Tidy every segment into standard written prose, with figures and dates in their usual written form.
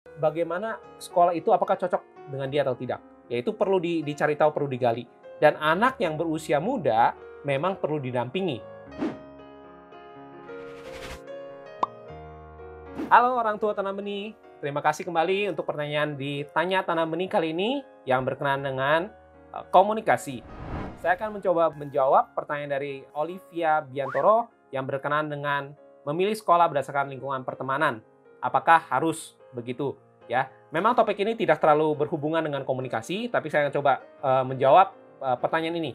bagaimana sekolah itu apakah cocok dengan dia atau tidak. Yaitu perlu dicari tahu, perlu digali. Dan anak yang berusia muda memang perlu didampingi. Halo orang tua Tanam Benih, terima kasih kembali untuk pertanyaan di Tanya Tanam Benih kali ini yang berkenaan dengan komunikasi. Saya akan mencoba menjawab pertanyaan dari Olivia Biantoro yang berkenaan dengan memilih sekolah berdasarkan lingkungan pertemanan. Apakah harus begitu? Ya, memang topik ini tidak terlalu berhubungan dengan komunikasi, tapi saya akan coba menjawab pertanyaan ini.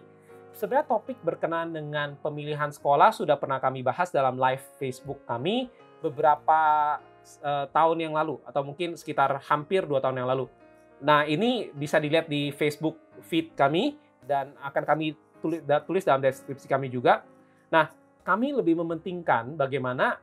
Sebenarnya topik berkenaan dengan pemilihan sekolah sudah pernah kami bahas dalam live Facebook kami beberapa tahun yang lalu, atau mungkin sekitar hampir 2 tahun yang lalu. Nah, ini bisa dilihat di Facebook feed kami dan akan kami tulis dalam deskripsi kami juga. Nah, kami lebih mementingkan bagaimana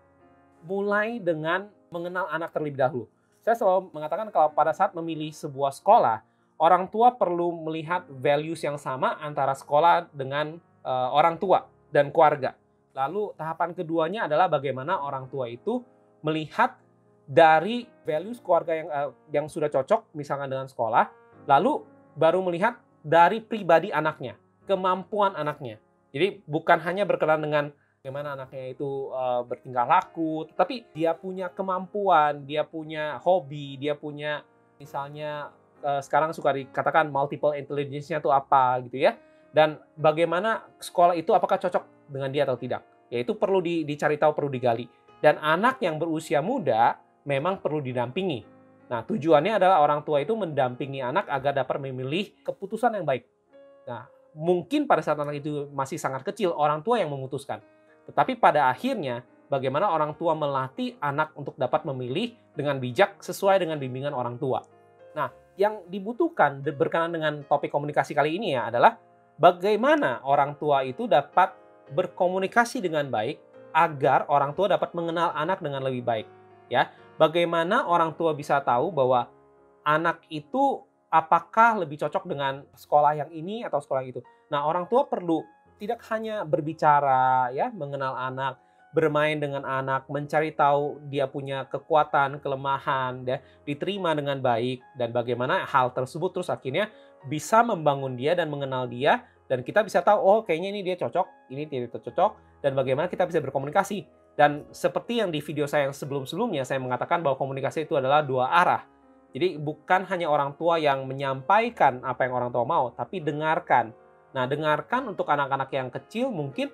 mulai dengan mengenal anak terlebih dahulu. Saya selalu mengatakan kalau pada saat memilih sebuah sekolah, orang tua perlu melihat values yang sama antara sekolah dengan orang tua dan keluarga. Lalu tahapan keduanya adalah bagaimana orang tua itu melihat dari values keluarga yang sudah cocok misalkan dengan sekolah, lalu baru melihat dari pribadi anaknya, kemampuan anaknya. Jadi bukan hanya berkenaan dengan bagaimana anaknya itu bertingkah laku, tetapi dia punya kemampuan, dia punya hobi, dia punya misalnya sekarang suka dikatakan multiple intelligence-nya itu apa gitu ya. Dan bagaimana sekolah itu apakah cocok dengan dia atau tidak. Yaitu perlu dicari tahu, perlu digali. Dan anak yang berusia muda memang perlu didampingi. Nah, tujuannya adalah orang tua itu mendampingi anak agar dapat memilih keputusan yang baik. Nah, mungkin pada saat anak itu masih sangat kecil, orang tua yang memutuskan. Tetapi pada akhirnya, bagaimana orang tua melatih anak untuk dapat memilih dengan bijak sesuai dengan bimbingan orang tua. Nah, yang dibutuhkan berkenaan dengan topik komunikasi kali ini ya adalah bagaimana orang tua itu dapat berkomunikasi dengan baik agar orang tua dapat mengenal anak dengan lebih baik. Ya, bagaimana orang tua bisa tahu bahwa anak itu apakah lebih cocok dengan sekolah yang ini atau sekolah yang itu. Nah, orang tua perlu tidak hanya berbicara ya, mengenal anak, bermain dengan anak, mencari tahu dia punya kekuatan, kelemahan, ya, diterima dengan baik, dan bagaimana hal tersebut terus akhirnya bisa membangun dia dan mengenal dia, dan kita bisa tahu, oh kayaknya ini dia cocok, ini tidak cocok, dan bagaimana kita bisa berkomunikasi. Dan seperti yang di video saya yang sebelum-sebelumnya, saya mengatakan bahwa komunikasi itu adalah 2 arah. Jadi bukan hanya orang tua yang menyampaikan apa yang orang tua mau, tapi dengarkan. Nah, dengarkan untuk anak-anak yang kecil mungkin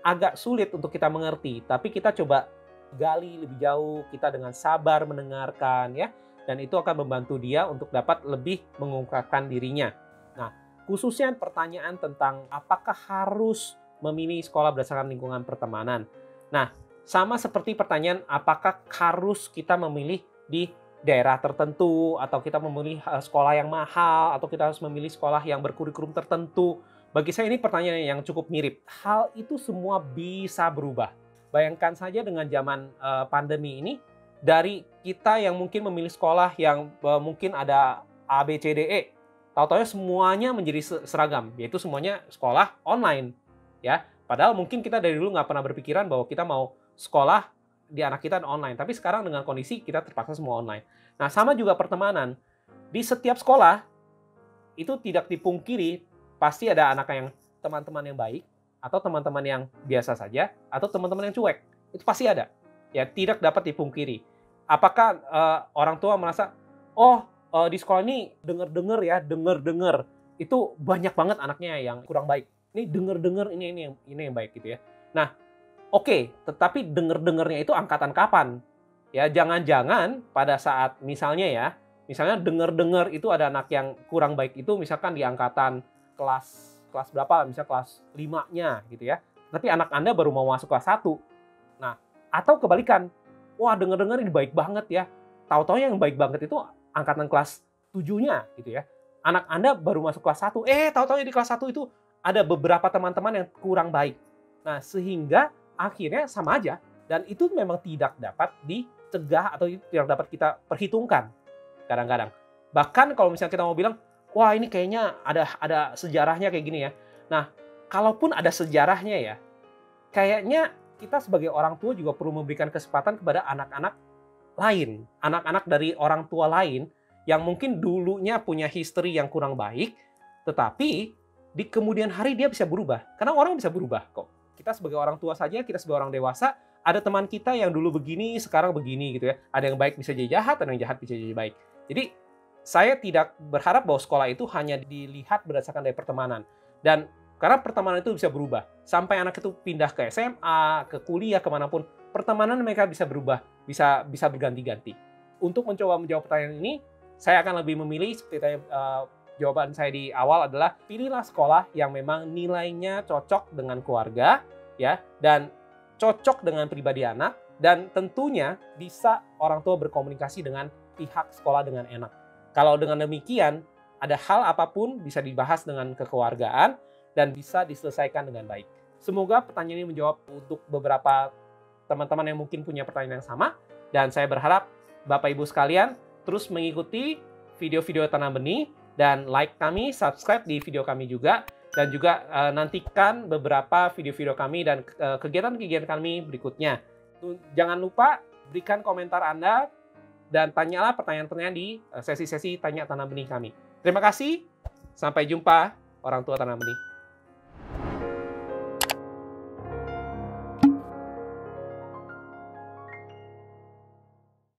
agak sulit untuk kita mengerti, tapi kita coba gali lebih jauh, kita dengan sabar mendengarkan ya, dan itu akan membantu dia untuk dapat lebih mengungkapkan dirinya. Nah, khususnya pertanyaan tentang apakah harus memilih sekolah berdasarkan lingkungan pertemanan. Nah, sama seperti pertanyaan apakah harus kita memilih di daerah tertentu, atau kita memilih sekolah yang mahal, atau kita harus memilih sekolah yang berkurikulum tertentu. Bagi saya ini pertanyaan yang cukup mirip. Hal itu semua bisa berubah. Bayangkan saja dengan zaman pandemi ini, dari kita yang mungkin memilih sekolah yang mungkin ada A, B, C, D, E, tahu-tahu semuanya menjadi seragam, yaitu semuanya sekolah online. Ya, padahal mungkin kita dari dulu nggak pernah berpikiran bahwa kita mau sekolah di anak kita online. Tapi sekarang dengan kondisi kita terpaksa semua online. Nah, sama juga pertemanan. Di setiap sekolah, itu tidak dipungkiri pasti ada anak yang teman-teman yang baik, atau teman-teman yang biasa saja, atau teman-teman yang cuek. Itu pasti ada. Ya, tidak dapat dipungkiri. Apakah orang tua merasa, oh di sekolah ini dengar-dengar itu banyak banget anaknya yang kurang baik. Ini dengar-dengar ini yang baik gitu ya. Nah, oke, tetapi dengar-dengarnya itu angkatan kapan? Ya, jangan-jangan pada saat misalnya dengar-dengar itu ada anak yang kurang baik itu misalkan di angkatan kelas berapa, misalnya kelas 5-nya gitu ya. Tapi anak Anda baru mau masuk kelas 1. Nah, atau kebalikan. Wah, dengar-dengar ini baik banget ya. Tahu-tahu yang baik banget itu angkatan kelas 7-nya gitu ya. Anak Anda baru masuk kelas 1. Tahu-tahu di kelas 1 itu ada beberapa teman-teman yang kurang baik. Nah, sehingga akhirnya sama aja, dan itu memang tidak dapat dicegah atau tidak dapat kita perhitungkan kadang-kadang. Bahkan kalau misalnya kita mau bilang, wah ini kayaknya ada sejarahnya kayak gini ya. Nah, kalaupun ada sejarahnya ya, kayaknya kita sebagai orang tua juga perlu memberikan kesempatan kepada anak-anak lain, anak-anak dari orang tua lain yang mungkin dulunya punya history yang kurang baik, tetapi di kemudian hari dia bisa berubah. Karena orang bisa berubah kok. Kita sebagai orang tua saja, kita sebagai orang dewasa, ada teman kita yang dulu begini, sekarang begini gitu ya. Ada yang baik bisa jadi jahat, ada yang jahat bisa jadi baik. Jadi saya tidak berharap bahwa sekolah itu hanya dilihat berdasarkan dari pertemanan. Dan karena pertemanan itu bisa berubah. Sampai anak itu pindah ke SMA, ke kuliah, kemanapun, pertemanan mereka bisa berubah, bisa berganti-ganti. Untuk mencoba menjawab pertanyaan ini, saya akan lebih memilih, seperti jawaban saya di awal adalah, pilihlah sekolah yang memang nilainya cocok dengan keluarga, ya, dan cocok dengan pribadi anak, dan tentunya bisa orang tua berkomunikasi dengan pihak sekolah dengan enak. Kalau dengan demikian, ada hal apapun bisa dibahas dengan kekeluargaan dan bisa diselesaikan dengan baik. Semoga pertanyaan ini menjawab untuk beberapa teman-teman yang mungkin punya pertanyaan yang sama. Dan saya berharap Bapak Ibu sekalian terus mengikuti video-video Tanam Benih dan like kami, subscribe di video kami juga. Dan juga nantikan beberapa video-video kami dan kegiatan-kegiatan kami berikutnya. Jangan lupa berikan komentar Anda dan tanyalah pertanyaan-pertanyaan di sesi-sesi Tanya Tanam Benih kami. Terima kasih, sampai jumpa orang tua Tanam Benih.